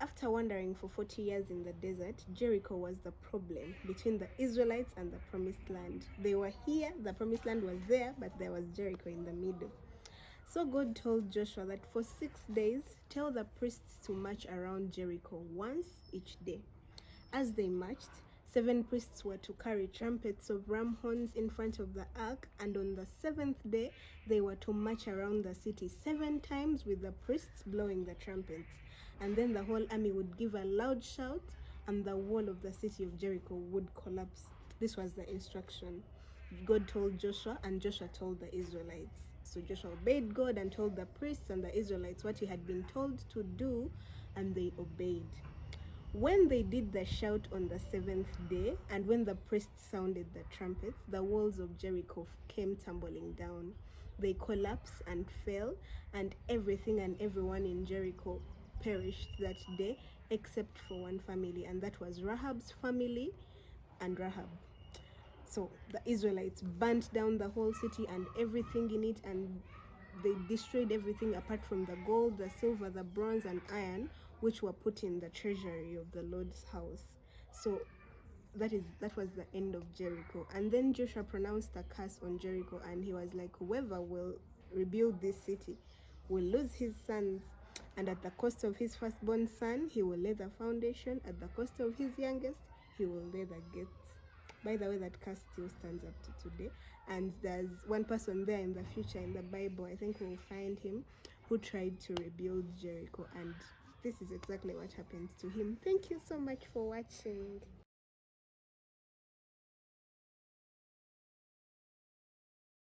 After wandering for 40 years in the desert, Jericho was the problem between the Israelites and the promised land. They were here, the promised land was there, but there was Jericho in the middle. So God told Joshua that for 6 days, tell the priests to march around Jericho once each day. As they marched, 7 priests were to carry trumpets of ram horns in front of the ark, and on the 7th day, they were to march around the city 7 times with the priests blowing the trumpets. And then the whole army would give a loud shout, and the wall of the city of Jericho would collapse. This was the instruction God told Joshua, and Joshua told the Israelites. So Joshua obeyed God and told the priests and the Israelites what he had been told to do, and they obeyed. When they did the shout on the 7th day, and when the priests sounded the trumpets, the walls of Jericho came tumbling down. They collapsed and fell, and everything and everyone in Jericho perished that day, except for one family, and that was Rahab's family and Rahab. So the Israelites burnt down the whole city and everything in it, and they destroyed everything apart from the gold, the silver, the bronze, and iron, which were put in the treasury of the Lord's house. So that was the end of Jericho. And then Joshua pronounced a curse on Jericho, and he was like, whoever will rebuild this city will lose his sons, and at the cost of his firstborn son he will lay the foundation, at the cost of his youngest he will lay the gates. By the way, that curse still stands up to today, and there's one person there in the future in the Bible, I think we'll find him, who tried to rebuild Jericho, and this is exactly what happened to him. Thank you so much for watching.